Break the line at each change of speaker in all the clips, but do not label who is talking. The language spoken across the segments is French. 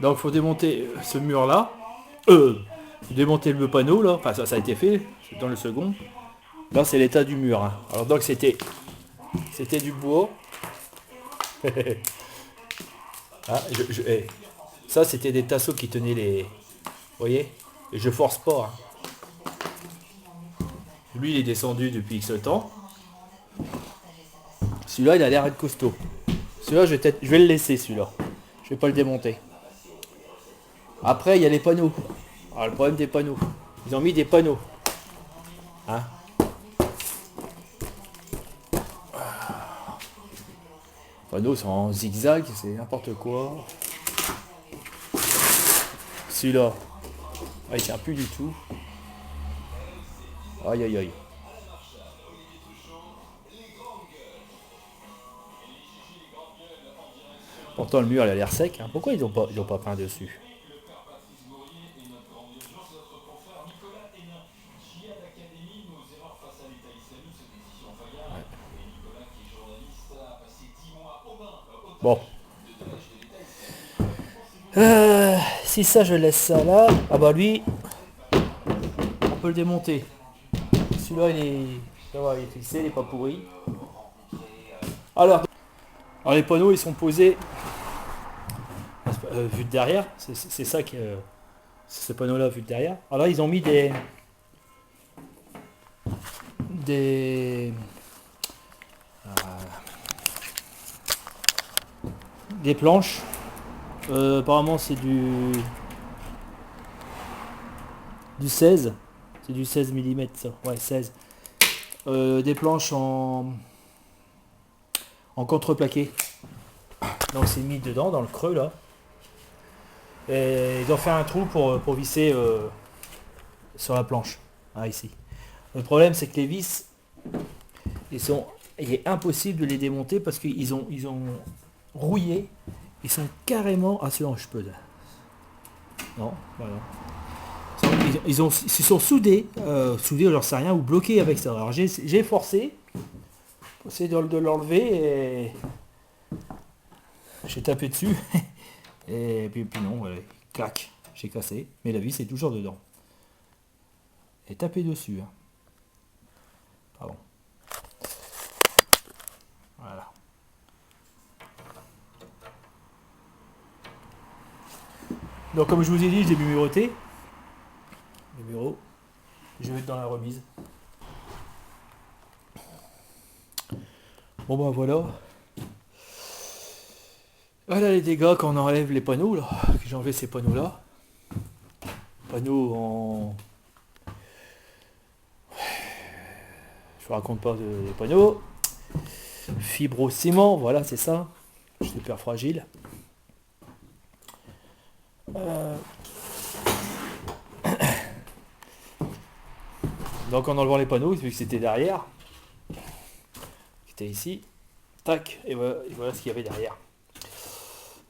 Donc faut démonter ce mur là. Démonter le panneau là. Enfin ça a été fait dans le second. Là c'est l'état du mur. Hein. Alors donc c'était du bois. Ah, ça c'était des tasseaux qui tenaient les. Vous voyez. Et je force pas. Hein. Lui il est descendu depuis X temps. Celui-là il a l'air d'être costaud. Celui-là je vais le laisser celui-là. Je vais pas le démonter. Après il y a les panneaux. Alors le problème des panneaux. Ils ont mis des panneaux. Hein. Panneaux sont en zigzag, c'est n'importe quoi. Celui-là, il tient plus du tout. Aïe aïe aïe. Pourtant le mur il a l'air sec. Hein. Pourquoi ils ont pas peint dessus? Bon. Si ça je laisse ça là. Ah bah lui, on peut le démonter. Celui-là il est. Ça va, il est fixé, il est pas pourri. Alors les panneaux ils sont posés vus de derrière. C'est ça que. Ces panneaux là vus de derrière. Alors là ils ont mis des des planches. Apparemment c'est du 16. C'est du 16 mm ça. Ouais 16. Des planches en contreplaqué. Donc c'est mis dedans dans le creux là. Et ils ont fait un trou pour visser sur la planche. Ah ici. Le problème c'est que les vis, ils sont, il est impossible de les démonter parce ils ont rouillé. Ils sont carrément. Ah sinon je peux. Non, voilà. Ils sont soudés, soudés, j'en sais rien, ou bloqués avec ça. Alors j'ai forcé, pour essayer de l'enlever et j'ai tapé dessus. Et puis non, voilà, clac, j'ai cassé. Mais la vis est toujours dedans. Et tapé dessus. Hein. Pardon. Voilà. Donc comme je vous ai dit, j'ai numéroté. Numéro. Je vais être dans la remise. Bon ben voilà. Voilà les dégâts quand on enlève les panneaux là. J'ai enlevé ces panneaux là. Panneaux en. Je vous raconte pas les panneaux. Fibro-ciment, voilà c'est ça. Super fragile. Euh, Donc en enlevant les panneaux, vu que c'était derrière, qui était ici, tac, et voilà ce qu'il y avait derrière.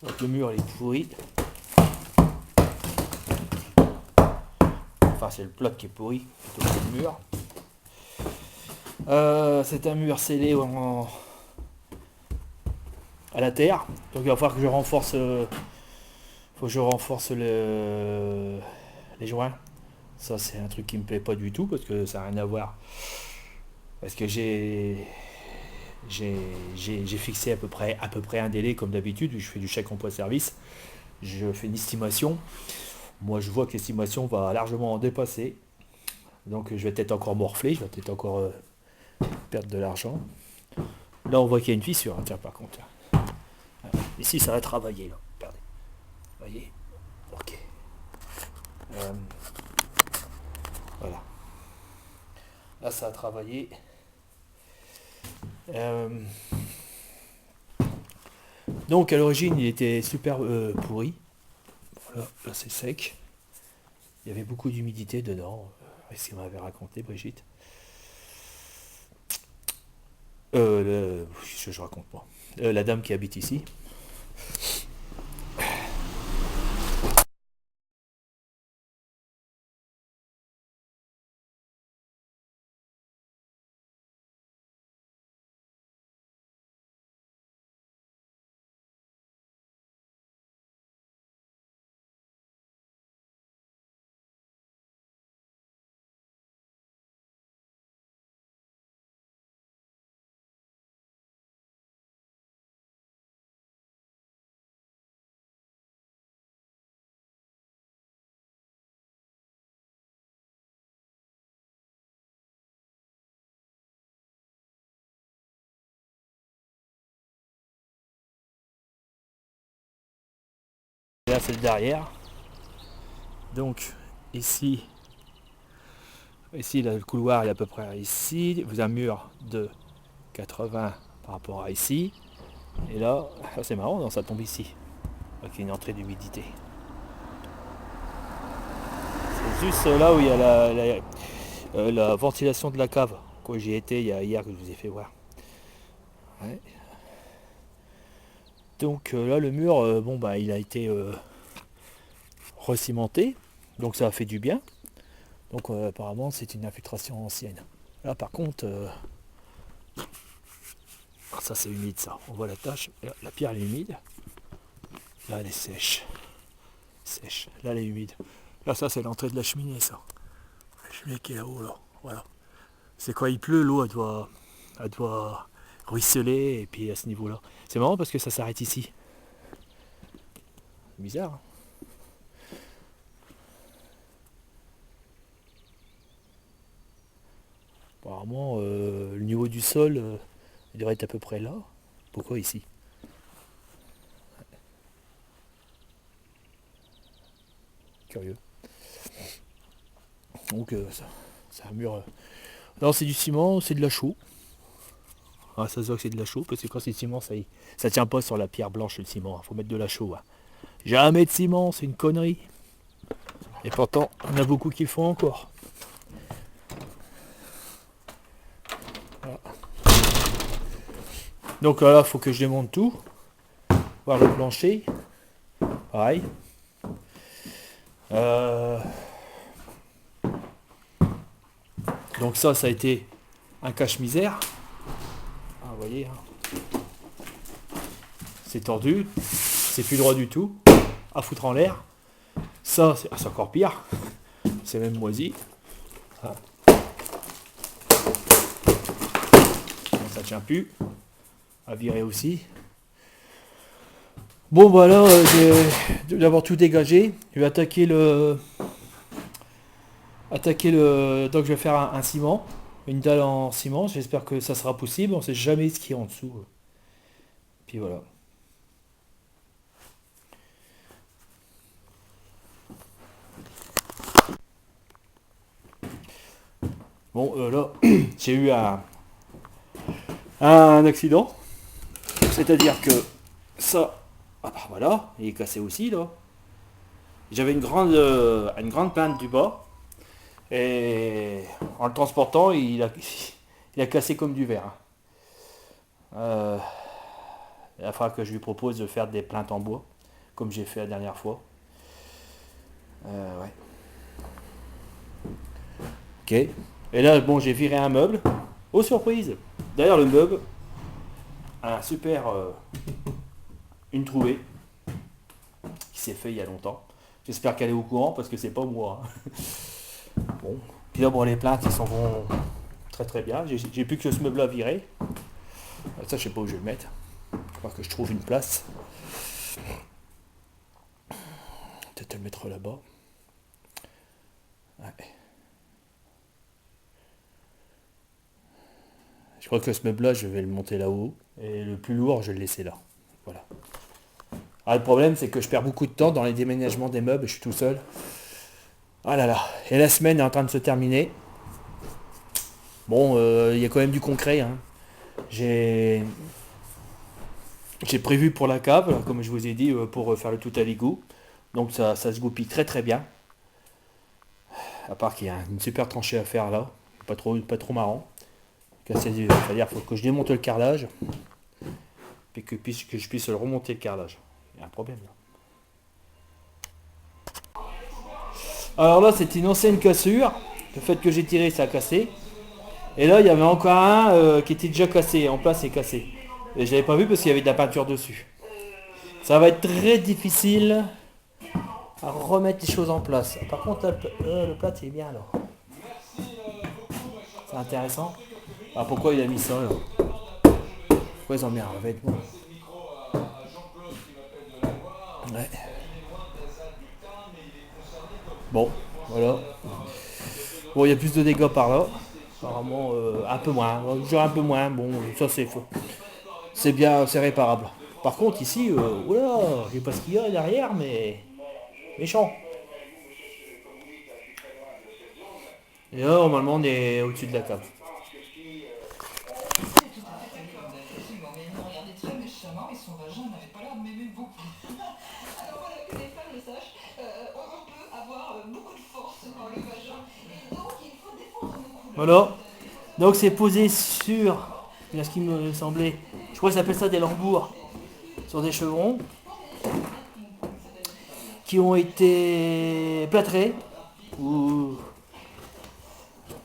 Donc le mur il est pourri. Enfin c'est le plot qui est pourri, plutôt que le mur. C'est un mur scellé à la terre. Donc il va falloir que je renforce, faut que je renforce les joints. Ça c'est un truc qui me plaît pas du tout parce que ça n'a rien à voir. Parce que j'ai fixé à peu près un délai comme d'habitude. Je fais du chèque emploi service. Je fais une estimation. Moi je vois que l'estimation va largement en dépasser. Donc je vais peut-être encore morfler. Je vais peut-être encore perdre de l'argent. Là on voit qu'il y a une fissure. Hein, tiens par contre. Ici ça va travailler là. Regardez. Vous voyez. Ok. Euh, voilà. Là ça a travaillé. Euh, donc à l'origine il était super pourri. Voilà, là c'est sec. Il y avait beaucoup d'humidité dedans. C'est ce qu'elle m'avait raconté Brigitte. Je raconte pas. La dame qui habite ici. Et là c'est le derrière. Donc ici là, le couloir est à peu près ici. Vous avez un mur de 80 par rapport à ici. Et là, c'est marrant, non, ça tombe ici. Avec une entrée d'humidité. C'est juste là où il y a la ventilation de la cave. Quand j'y étais hier que je vous ai fait voir. Ouais. Donc là le mur, bon bah il a été recimenté. Donc ça a fait du bien. Donc apparemment c'est une infiltration ancienne. Là par contre, ça c'est humide ça. On voit la tache. La pierre elle est humide. Là elle est sèche. Sèche. Là elle est humide. Là ça c'est l'entrée de la cheminée ça. La cheminée qui est là-haut là. Voilà. C'est quand il pleut, l'eau elle doit ruisseler et puis à ce niveau-là. C'est marrant parce que ça s'arrête ici. Bizarre. Hein. Apparemment, le niveau du sol il devrait être à peu près là. Pourquoi ici? Curieux. Donc c'est un mur. Non, c'est du ciment, c'est de la chaux. Ah, ça se voit que c'est de la chaux parce que quand c'est du ciment, ça tient pas sur la pierre blanche le ciment. Faut mettre de la chaux. Hein. Jamais de ciment, c'est une connerie. Et pourtant, on a beaucoup qui le font encore. Voilà. Donc là, il faut que je démonte tout. Voir le plancher. Pareil. Donc ça a été un cache-misère. Ah, vous voyez. Hein. C'est tordu. C'est plus droit du tout. À foutre en l'air. Ça, c'est encore pire. C'est même moisi. Ah. Ça tient plus. À virer aussi. Bon voilà, d'avoir tout dégagé. Je vais attaquer le. Donc je vais faire un ciment. Une dalle en ciment. J'espère que ça sera possible. On sait jamais ce qu'il y a en dessous. Puis voilà. Bon là, j'ai eu un accident. C'est-à-dire que ça. Ah bah voilà, il est cassé aussi là. J'avais une grande plainte du bas. Et en le transportant, il a cassé comme du verre. Il va falloir que je lui propose de faire des plaintes en bois, comme j'ai fait la dernière fois. Ouais. Ok. Et là, bon, j'ai viré un meuble. Oh surprise. D'ailleurs, le meuble a un super une trouvée qui s'est fait il y a longtemps. J'espère qu'elle est au courant parce que c'est pas moi. Bon. Puis là, bon, les plaintes, ils s'en vont très très bien. J'ai plus que ce meuble à virer. Ça, je sais pas où je vais le mettre. Il va falloir que je trouve une place. Peut-être le mettre là-bas. Ouais. Je crois que ce meuble-là, je vais le monter là-haut. Et le plus lourd, je vais le laisser là. Voilà. Alors, le problème, c'est que je perds beaucoup de temps dans les déménagements des meubles. Je suis tout seul. Ah là là. Et la semaine est en train de se terminer. Bon, il y a quand même du concret. Hein. J'ai prévu pour la cave, comme je vous ai dit, pour faire le tout à l'égout. Donc ça se goupille très très bien. À part qu'il y a une super tranchée à faire là. Pas trop marrant. C'est-à-dire qu'il faut que je démonte le carrelage. Et que je puisse le remonter le carrelage. Il y a un problème là. Alors là, c'est une ancienne cassure. Le fait que j'ai tiré, ça a cassé. Et là, il y avait encore un qui était déjà cassé. En place, c'est cassé. Et je l'avais pas vu parce qu'il y avait de la peinture dessus. Ça va être très difficile à remettre les choses en place. Par contre, le plat, il est bien là. C'est intéressant. Ah, pourquoi il a mis ça là? Pourquoi ils ont mis un revêtement? Ouais. Bon, voilà. Bon, il y a plus de dégâts par là. Apparemment, un peu moins. Genre un peu moins. Bon, ça c'est faux. C'est bien, c'est réparable. Par contre ici, oula, je sais pas ce qu'il y a derrière, mais méchant. Et là, normalement, on est au-dessus de la cave.
Tout à fait d'accord, effectivement, mais il me regardait très méchamment et son vagin n'avait pas l'air de m'aimer beaucoup. Alors voilà, que les femmes le sachent, on peut avoir beaucoup de force dans le vagin, et donc il faut défendre nos couleurs.
Voilà. Donc c'est posé sur, il y a ce qui me semblait, je crois que ça s'appelle ça des lambours, sur des chevrons, qui ont été plâtrés. Ou...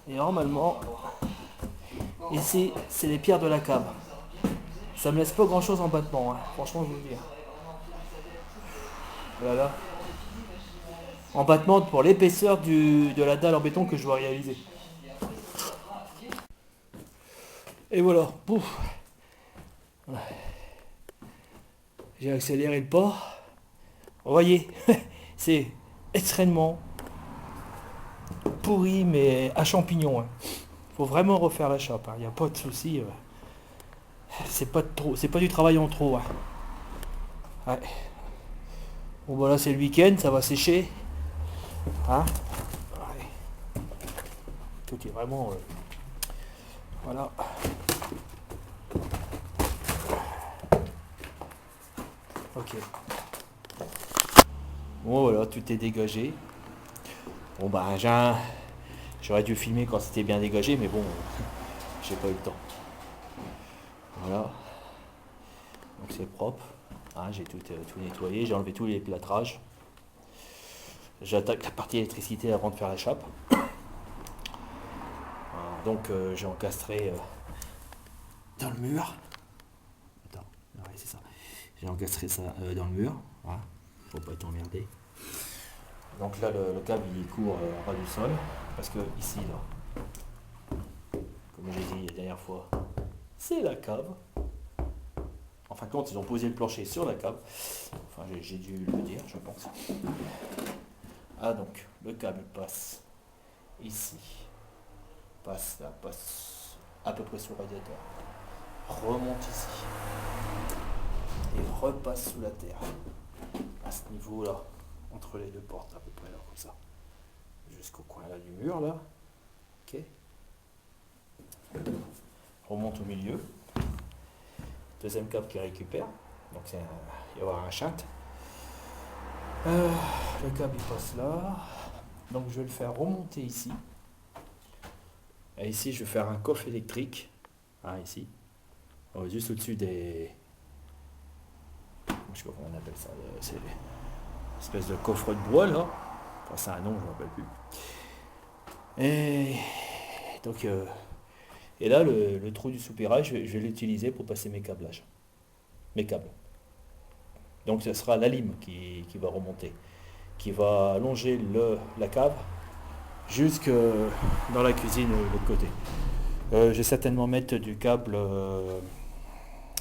Et normalement, ici, c'est les pierres de la cave. Ça me laisse pas grand chose en battement, hein. Franchement, je vous le dis. Voilà. En battement pour l'épaisseur de la dalle en béton que je dois réaliser. Et voilà. Pouf. J'ai accéléré le pas. Vous voyez, c'est extrêmement pourri, mais à champignons. Hein. Faut vraiment refaire la chape. Il n'y a pas de souci. C'est pas trop, c'est pas du travail en trop. Hein. Ouais. Bon voilà, c'est le week-end, ça va sécher. Hein. Ouais. Tout est vraiment. Voilà. Ok. Bon voilà, tout est dégagé. Bon bah j'aurais dû filmer quand c'était bien dégagé, mais bon, j'ai pas eu le temps. Voilà. Donc c'est propre. Hein, j'ai tout nettoyé, j'ai enlevé tous les plâtrages. J'attaque la partie électricité avant de faire la chape. Voilà, donc j'ai encastré dans le mur. Attends, ouais, c'est ça. J'ai encastré ça dans le mur. Voilà. Faut pas être emmerdé. Donc là le câble il court ras du sol. Parce que ici là, comme j'ai dit la dernière fois, c'est la cave. En fin de compte, ils ont posé le plancher sur la cave. Enfin, j'ai dû le dire, je pense. Ah, donc, le câble passe ici. Passe là, passe à peu près sur le radiateur. Remonte ici. Et repasse sous la terre. À ce niveau-là. Entre les deux portes, à peu près là, comme ça. Jusqu'au coin là du mur, là. Ok. Remonte au milieu. Deuxième câble qui récupère. Donc il va y avoir un chat. Le câble il passe là. Donc je vais le faire remonter ici. Et ici je vais faire un coffre électrique. Ah, ici. Juste au-dessus des. Je sais pas comment on appelle ça. C'est une espèce de coffre de bois là. Enfin, c'est un nom, je ne me rappelle plus. Et donc et là le trou du soupirail, je vais l'utiliser pour passer mes câblages. Mes câbles. Donc ce sera la lime qui va remonter, qui va allonger la cave jusque dans la cuisine de l'autre côté. Je vais certainement mettre du câble,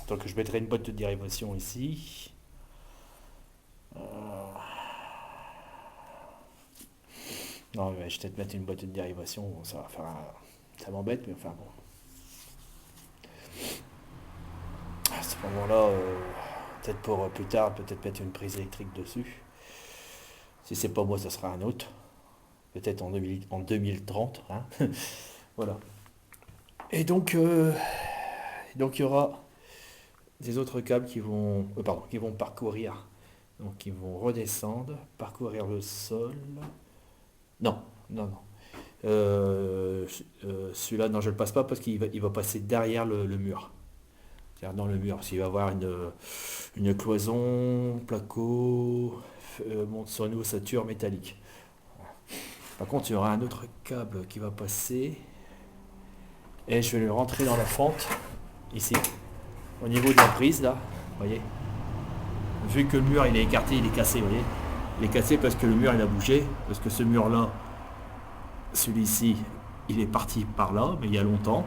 donc je mettrai une boîte de dérivation ici. Non, je vais peut-être mettre une boîte de dérivation, bon, ça va faire ça m'embête, mais enfin bon. À ce moment-là, peut-être pour plus tard, peut-être mettre une prise électrique dessus. Si c'est pas moi, ça sera un autre. Peut-être en 2030. Hein. Voilà. Et donc il y aura des autres câbles qui vont parcourir. Donc ils vont redescendre, parcourir le sol. Non, non, non. Celui-là, non, je ne le passe pas parce qu'il va passer derrière le mur. C'est-à-dire dans le mur. S'il va y avoir une cloison, placo, sur une ossature métallique. Par contre, il y aura un autre câble qui va passer. Et je vais le rentrer dans la fente, ici, au niveau de la prise, là. Vous voyez. Vu que le mur, il est écarté, il est cassé, vous voyez. Il est cassé parce que le mur, il a bougé. Parce que ce mur-là, celui-ci, il est parti par là, mais il y a longtemps.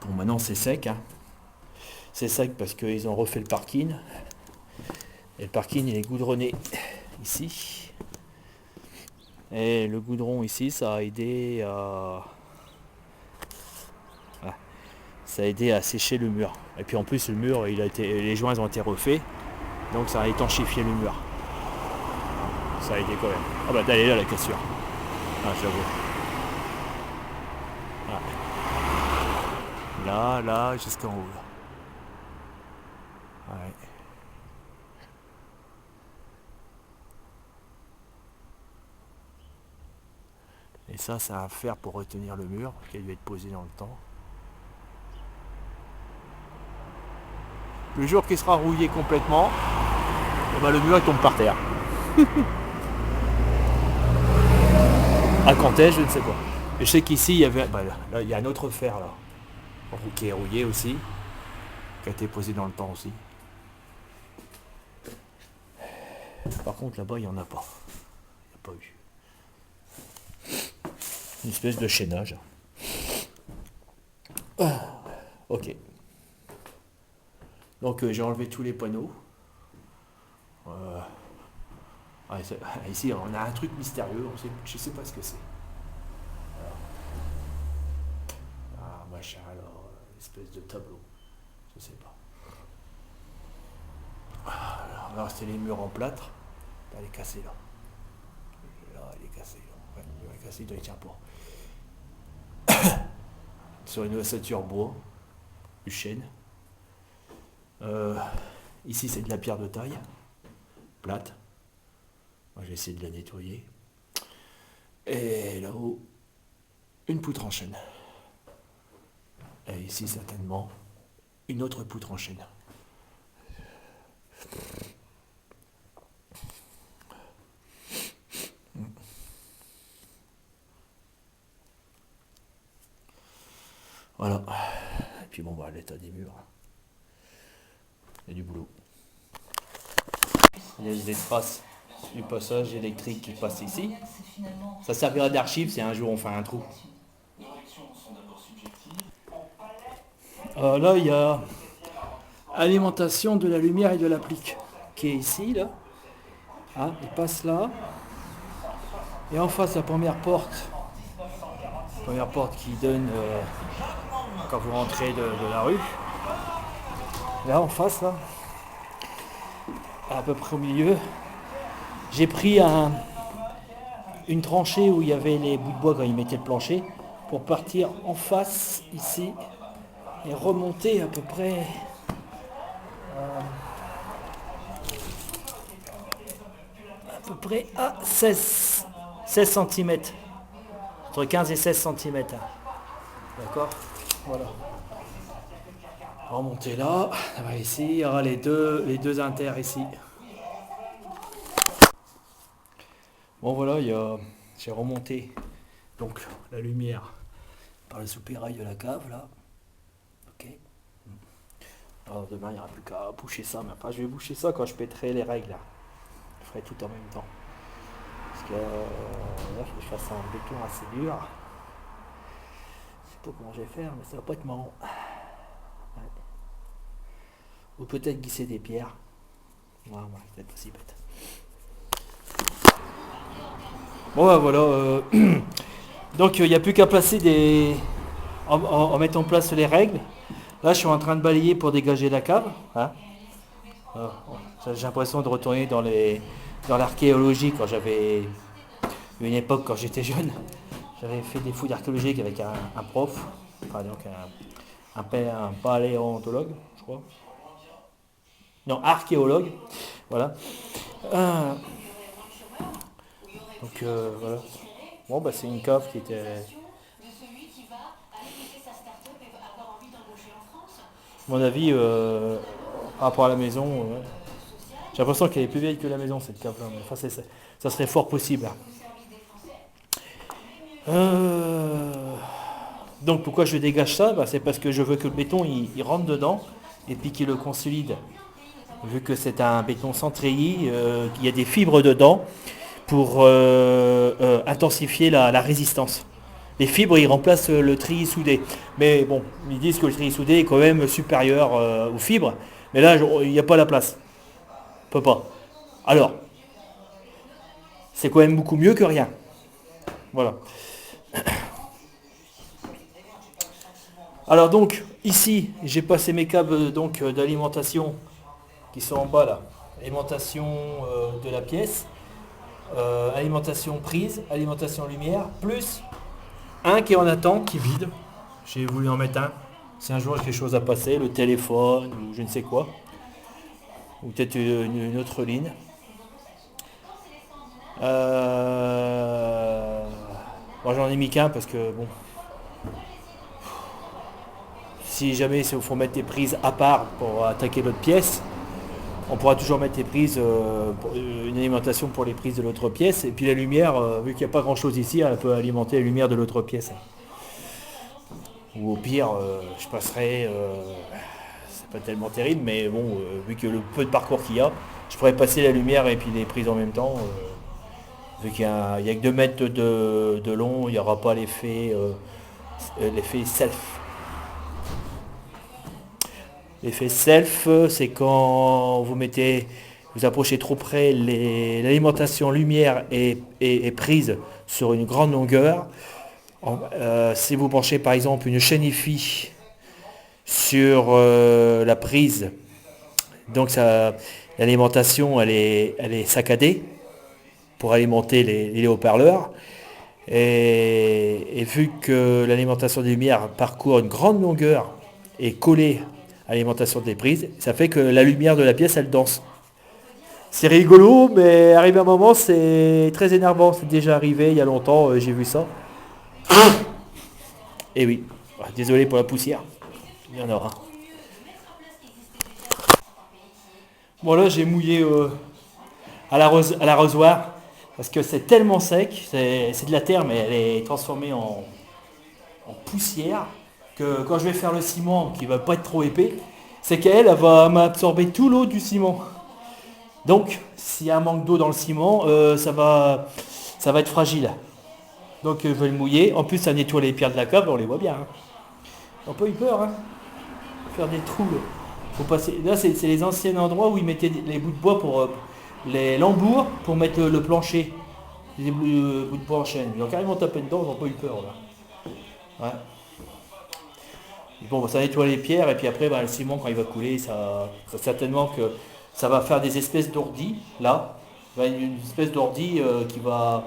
Bon, maintenant, c'est sec, hein. C'est sec parce qu'ils ont refait le parking. Et le parking, il est goudronné ici. Et le goudron ici, ça a aidé à... ça a aidé à sécher le mur. Et puis en plus le mur, les joints ont été refaits, donc ça a étanchifié le mur. Ça a aidé quand même. Ah bah elle est là la cassure. Ah j'avoue. Ouais. Là, jusqu'en haut. Là. Ouais. Et ça a à faire pour retenir le mur, qui a dû être posé dans le temps. Le jour qu'il sera rouillé complètement, et ben le mur il tombe par terre. À quand est-ce, je ne sais pas. Et je sais qu'ici il y avait. Bah, là, il y a un autre fer là. Qui est rouillé aussi. Qui a été posé dans le temps aussi. Par contre là-bas il n'y en a pas. Il n'y a pas eu. Une espèce de chaînage. Ok. Donc j'ai enlevé tous les panneaux. Ici on a un truc mystérieux, je ne sais pas ce que c'est. Ah machin alors, espèce de tableau. Je sais pas. Alors c'est les murs en plâtre. Elle est cassée là. Là elle est cassée. Ouais, elle est cassée, il tient pas. Sur une ossature bois, du chêne. Ici c'est de la pierre de taille, plate. Moi j'ai essayé de la nettoyer. Et là-haut, une poutre en chêne. Et ici certainement, une autre poutre en chêne. Voilà. Et puis bon, bah, l'état des murs. Il y a du boulot. Il y a des traces du passage électrique qui passe ici. Ça servira d'archive si un jour on fait un trou. Là, il y a alimentation de la lumière et de l'applique qui est ici, là. Ah, il passe là. Et en face, la première porte. Première porte qui donne quand vous rentrez de la rue. Là, en face, là. À peu près au milieu. J'ai pris une tranchée où il y avait les bouts de bois quand ils mettaient le plancher pour partir en face ici et remonter à peu près à 16 cm. Entre 15 et 16 cm. D'accord. Voilà. Remonter là. Ici, il y aura les deux inters ici. Bon voilà, j'ai remonté donc la lumière par le soupirail de la cave là. Ok. Alors demain il n'y aura plus qu'à boucher ça, mais enfin je vais boucher ça quand je pèterai les règles là. Je ferai tout en même temps. Parce que là, il faut que je fasse un béton assez dur. Je sais pas comment je vais faire, mais ça va pas être marrant. Ouais. Ou peut-être glisser des pierres. Ouais, c'est peut-être aussi bête. Bon bah, voilà. Donc il n'y a plus qu'à placer en mettant en place les règles. Là je suis en train de balayer pour dégager la cave. Hein. J'ai l'impression de retourner dans l'archéologie quand j'avais une époque quand j'étais jeune. J'avais fait des fouilles archéologiques avec un prof, enfin donc un paléontologue, je crois. Non, archéologue. Voilà. Donc voilà. Bon bah c'est une cave qui était. À mon avis, par rapport à la maison, j'ai l'impression qu'elle est plus vieille que la maison cette cave là, mais enfin ça serait fort possible. Donc pourquoi je dégage ça, c'est parce que je veux que le béton il rentre dedans et puis qu'il le consolide. Vu que c'est un béton sans treillis, il y a des fibres dedans pour intensifier la résistance. Les fibres, ils remplacent le treillis soudé. Mais bon, ils disent que le treillis soudé est quand même supérieur aux fibres. Mais là, il n'y a pas la place. On peut pas. Alors, c'est quand même beaucoup mieux que rien. Voilà. Alors donc, ici, j'ai passé mes câbles donc d'alimentation qui sont en bas là. Alimentation de la pièce, alimentation prise, alimentation lumière, plus un qui est en attente, qui vide. J'ai voulu en mettre un. Si un jour j'ai quelque chose à passer, le téléphone ou je ne sais quoi. Ou peut-être une autre ligne. Moi j'en ai mis qu'un parce que bon. Si jamais il faut mettre des prises à part pour attaquer l'autre pièce, on pourra toujours mettre des prises, une alimentation pour les prises de l'autre pièce. Et puis la lumière, vu qu'il n'y a pas grand chose ici, elle peut alimenter la lumière de l'autre pièce. Ou au pire, je passerai, c'est pas tellement terrible, mais bon, vu que le peu de parcours qu'il y a, je pourrais passer la lumière et puis les prises en même temps. Vu qu'il n'y a, que 2 mètres de long, il n'y aura pas l'effet self. L'effet self, c'est quand vous approchez trop près, l'alimentation lumière est prise sur une grande longueur. Si vous branchez par exemple une chaîne IFI sur la prise, donc l'alimentation elle est saccadée pour alimenter les haut-parleurs. Et vu que l'alimentation des lumières parcourt une grande longueur et collée à l'alimentation des prises, ça fait que la lumière de la pièce elle danse. C'est rigolo, mais arrivé un moment c'est très énervant. C'est déjà arrivé il y a longtemps, j'ai vu ça. Et oui, désolé pour la poussière, il y en aura. Bon là j'ai mouillé à l'arrosoir parce que c'est tellement sec, c'est de la terre mais elle est transformée en poussière que quand je vais faire le ciment qui va pas être trop épais, c'est qu'elle va m'absorber tout l'eau du ciment. Donc s'il y a un manque d'eau dans le ciment, ça va être fragile. Donc je vais le mouiller. En plus ça nettoie les pierres de la cave, on les voit bien. Hein. On peut y peur, hein. Faire des trous. Faut passer. Là c'est les anciens endroits où ils mettaient les bouts de bois pour les lambours pour mettre le plancher. Des bouts de bois en chaîne. Ils ont carrément tapé dedans, ils n'ont pas eu peur là. Ouais. Et bon, ça nettoie les pierres et puis après le ciment quand il va couler, ça certainement que ça va faire des espèces d'ordis là. Une espèce d'ordi qui va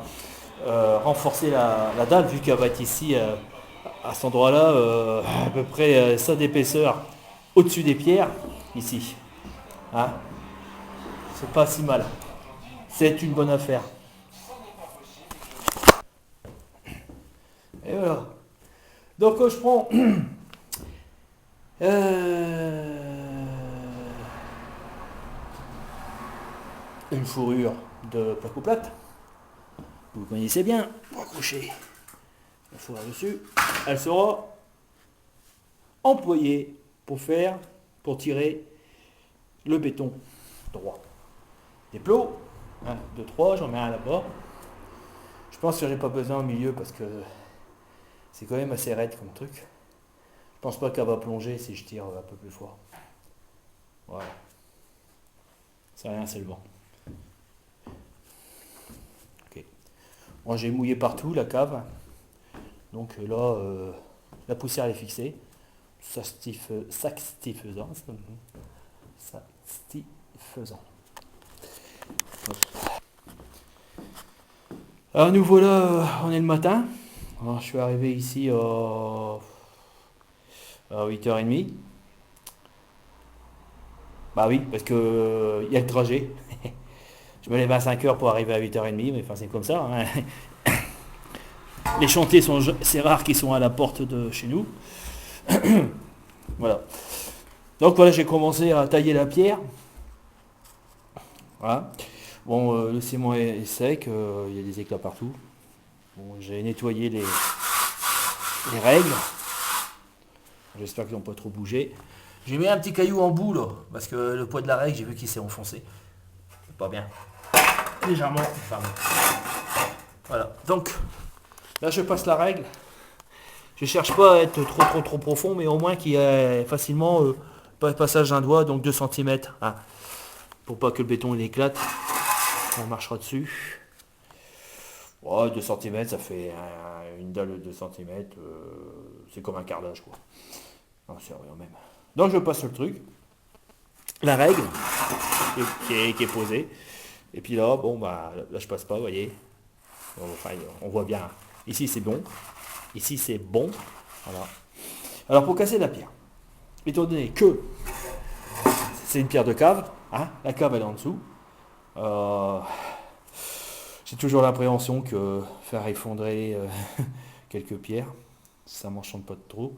renforcer la dalle vu qu'elle va être ici à cet endroit là à peu près ça d'épaisseur au-dessus des pierres ici. Hein, c'est pas si mal. C'est une bonne affaire. Et voilà. Donc je prends une fourrure de placo-plate. Vous connaissez bien, pour accrocher la fourrure dessus. Elle sera employée pour tirer le béton droit. Des plots, 1, 2, 3, j'en mets un là-bas. Je pense que j'ai pas besoin au milieu parce que c'est quand même assez raide comme truc. Je pense pas qu'elle va plonger si je tire un peu plus fort. Voilà. C'est rien, c'est le vent. Ok. Moi j'ai mouillé partout la cave. Donc là, la poussière elle est fixée. Saxtiffaisant. Alors nous voilà, on est le matin. Alors, je suis arrivé ici à 8h30. Bah oui, parce que y a le trajet. Je me lève à 5h pour arriver à 8h30, mais enfin c'est comme ça. Hein. Les chantiers c'est rare qu'ils sont à la porte de chez nous. Voilà. Donc voilà, j'ai commencé à tailler la pierre. Voilà. Bon, le ciment est sec, il y a des éclats partout. Bon, j'ai nettoyé les règles. J'espère qu'ils n'ont pas trop bougé. J'ai mis un petit caillou en bout là, parce que le poids de la règle, j'ai vu qu'il s'est enfoncé. C'est pas bien. Légèrement. Enfin, voilà. Donc, là je passe la règle. Je cherche pas à être trop profond, mais au moins qu'il y ait facilement passage d'un doigt, donc 2 cm. Hein, pour pas que le béton il éclate. On marchera dessus. Oh, 2 cm, ça fait une dalle de 2 cm. C'est comme un carrelage quoi. Non, c'est rien même. Donc je passe le truc. La règle qui est posée. Et puis là, bon, bah, là je passe pas, vous voyez. Enfin, on voit bien. Ici c'est bon. Ici c'est bon. Voilà. Alors pour casser la pierre, étant donné que c'est une pierre de cave, hein, la cave elle est en dessous, j'ai toujours l'appréhension que faire effondrer quelques pierres, ça m'enchante pas de trop.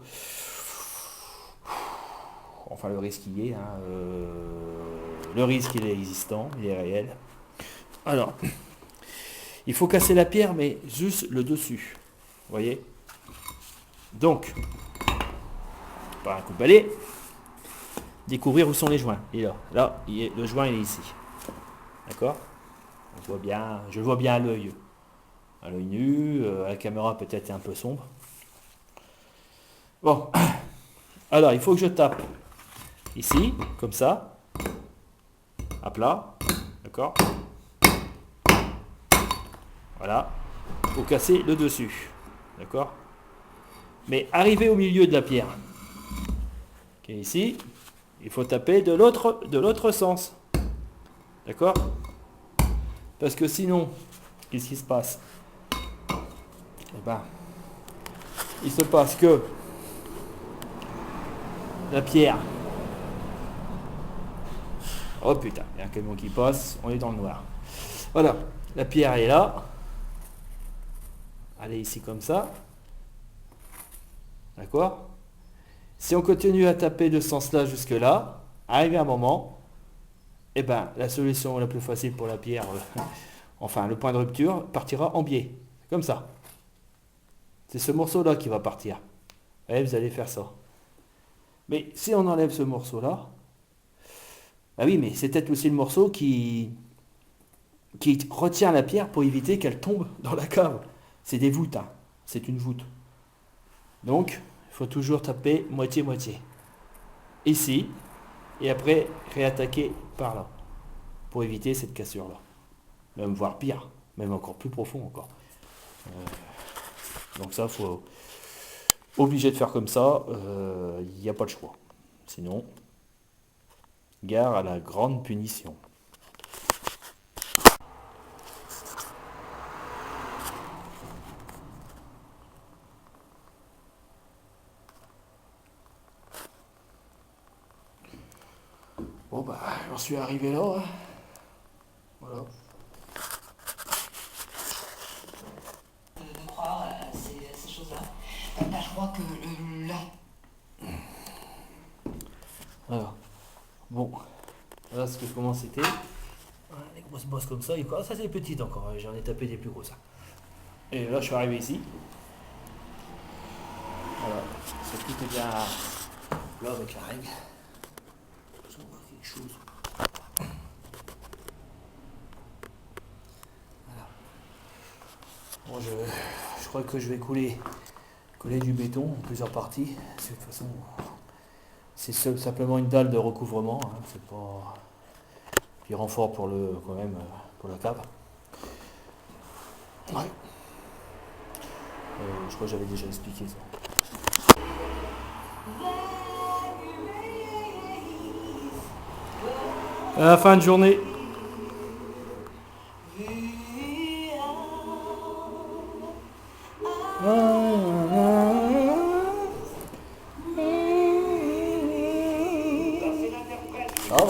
Enfin le risque y est, hein, le risque il est existant, il est réel. Alors, il faut casser la pierre mais juste le dessus, vous voyez. Donc, par un coup de balai, découvrir où sont les joints. Et là, le joint il est ici. D'accord? On voit bien, je le vois bien à l'œil nu, à la caméra peut-être un peu sombre. Bon, alors il faut que je tape ici, comme ça, à plat, d'accord? Voilà, pour casser le dessus, d'accord? Mais arrivé au milieu de la pierre, qui est ici, il faut taper de l'autre sens, d'accord? Parce que sinon, qu'est-ce qui se passe? Eh ben, il se passe que la pierre... Oh putain, il y a un camion qui passe, on est dans le noir. Voilà, la pierre est là. Elle est ici comme ça. D'accord? Si on continue à taper de ce sens-là jusque là, arrivé à un moment, eh ben, la solution la plus facile pour la pierre, enfin le point de rupture, partira en biais. Comme ça. C'est ce morceau-là qui va partir. Et vous allez faire ça. Mais si on enlève ce morceau-là, ah oui, mais c'est peut-être aussi le morceau qui retient la pierre pour éviter qu'elle tombe dans la cave. C'est des voûtes, hein. C'est une voûte. Donc, il faut toujours taper moitié-moitié. Ici, et après réattaquer par là, pour éviter cette cassure-là. Même voire pire, même encore plus profond encore. Donc ça, faut obligé de faire comme ça, il n'y a pas de choix. Sinon, gare à la grande punition. Bon bah, j'en suis arrivé là. Hein. Voilà.
De croire à ces choses-là. Là, je crois que là.
Alors, bon, voilà ce que comment c'était. Les grosses bosses comme ça, ça c'est petite encore, j'en ai tapé des plus grosses. Et là je suis arrivé ici. Voilà, c'est tout est bien là avec la règle. Je vois quelque chose. Voilà. Bon, je crois que je vais coller du béton en plusieurs parties. De toute façon, c'est simplement une dalle de recouvrement, hein, c'est pas. Puis renfort pour quand même pour la cave. Ouais. Je crois que j'avais déjà expliqué ça. À la fin de journée. Ah,